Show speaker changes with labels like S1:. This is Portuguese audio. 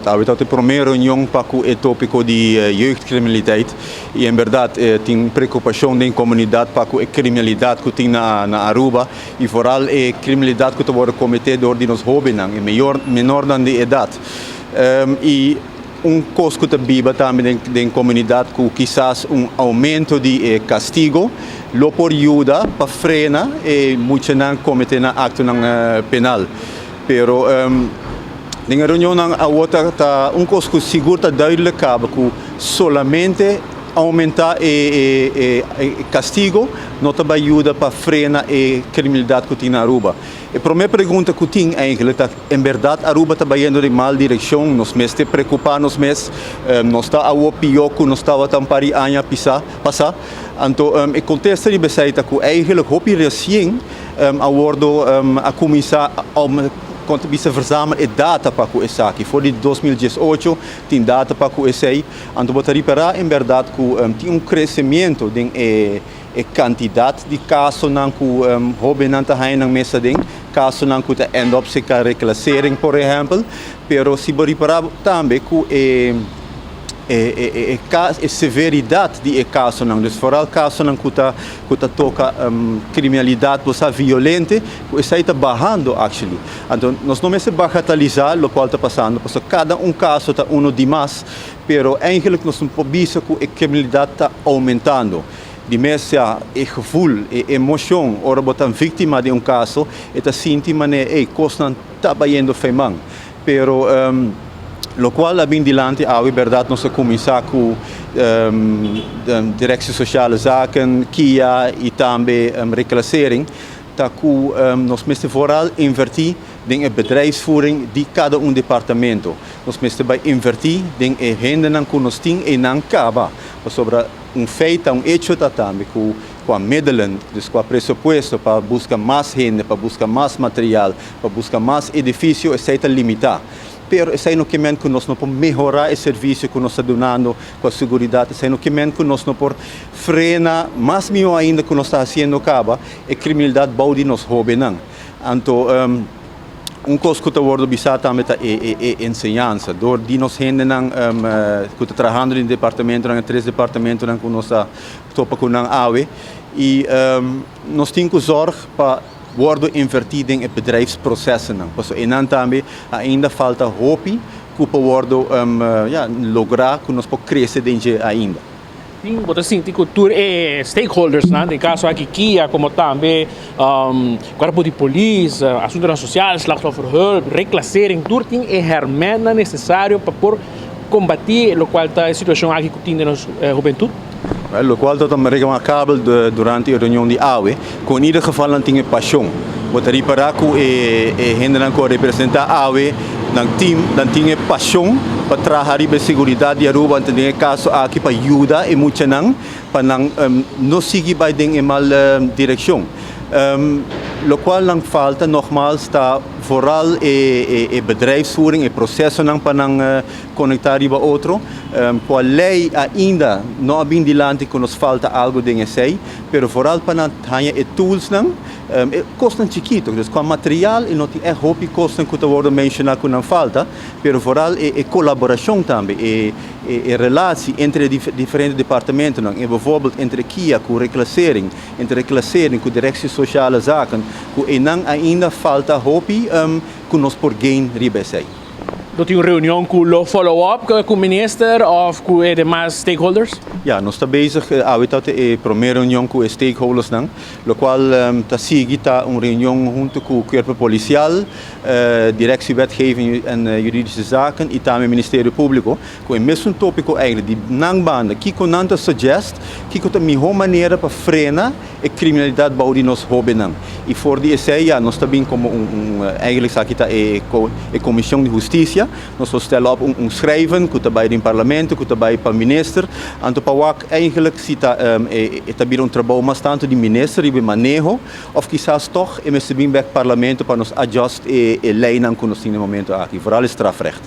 S1: We hebben de primeira reunião para o tópico de jeugdcriminaliteit e, em verdade, tem preocupação da comunidade para a criminalidade que tem na Aruba e, vooral, a criminalidade que está cometida por os jovens e menor de idade. E coisa que biba também da comunidade que quizás aumento de castigo lo por ajuda para frenar e muitos não cometem acto penal. Pero na reunião a outra tá coisa que seguro está duidelijk que solamente aumentar o castigo não está ajuda para frenar a criminalidade que tem na Aruba. A primeira pergunta que tem eigenlijk em verdade Aruba está indo em mal direção, nós mesmos preocupamos mesmo, nós está a pior que nós estava tampari anos passar. Então, o contexto de besaita que eigenlijk hopi recém a começar quando você verzamelen data para o ESAC. Voor die 2018 tem data para o ESAC. Então, vou reparar em verdade que tem crescimento de quantidade de casos que jovens não estão na mesa de casos que end up se reclassering, por exemplo. Pero se vou reparar também que a severidade de casos, dus vooral casos que toca criminalidade violenta, que está barrando, actually. Então, nós não se bagatelizar o que está passando, porque cada caso está demais, pero eigenlijk nós não podemos que a criminalidade está aumentando. De mesma o gevoel, a emoção, ora botar vítima de caso, está sentindo que coisa não está indo bem, pero lo qual abbiamo dilante a verdade nós começar com Directie Sociale Zaken, KIA e também reclassering, dat nós mesmo vooral invertir em a bedrijfsvoering de cada departamento. Nós mesmo vai invertir em a renda que nós temos e não acaba. Sobre feito, hecho também com a middelen, dus com o pressuposto para buscar mais renda, para buscar mais material, para buscar mais edifício, é limitado. Pero esse é no que nós não podemos melhorar o serviço que nós estamos dando com a segurança, esse é no que nós não podemos frenar, mais melhor ainda que nós estamos fazendo acaba, a criminalidade de nós jovens. Então, coisa que eu vou também é ensinança, door die nós gente que está trabalhando no departamento, em 3 departamentos que nós estamos com a AWE, e nós temos que zorgar para worden invertido em bedrijfsprocessen. E dan também ainda falta hoop que worden lograr que nós podemos crescer ainda.
S2: Sim, você sente que stakeholders, né? No caso aqui KIA, como também corpo de polícia, assuntos sociais, slachtofferhulp, reclassering, tudo tem herramientas necessárias para combater o qual está a situação aqui que tem na juventude.
S1: O qual está remarcável durante a reunião de AWE, que in ieder geval não tinha paixão. Vou reparar que a gente que representa a AWE, não tinha paixão para trabalhar a segurança de Aruba, então tem caso aqui para ajudar e muito para não seguir em mal direção. O qual não falta, nogmaals, está vooral a bedrijfsvoering, o processo para conectar com o outro. Com a lei ainda não bem dilante que nos falta algo de sei, pero vooral para ter tools custam chiquito, dus com material e não é roupa custam que eu mencionar que não falta, pero vooral a colaboração também, a relação entre diferentes departamentos, bijvoorbeeld entre KIA com reclassering, entre reclassering com Directie Sociale Zaken, que não ainda falta roupa que nós por gain ribesei.
S2: Tem uma reunião com o follow-up com o ministro ou com os demais stakeholders?
S1: Ja, nós estamos bezig, a primeira reunião com os stakeholders, o qual está seguindo uma reunião junto com o Corpo Policial, Directie Wetgeving en Juridische Zaken e também o Ministério Público, com o mesmo tópico eigenlijk, de nangbanda, que com nanta suggest, que com a melhor maneira para frenar a criminalidade de nós jovens. E for die essay, nós também como eigenlijk aqui está a Comissão de Justiça, nós stellen op schrijven, que está bij het parlement, que está bij o minister, en para o eigenlijk cita também trabalho mais tanto de minister e de manejo, ou quizás toch, e mesmo bem para o parlamento para nos adjust e lei que nós temos no momento aqui, vooral strafrecht.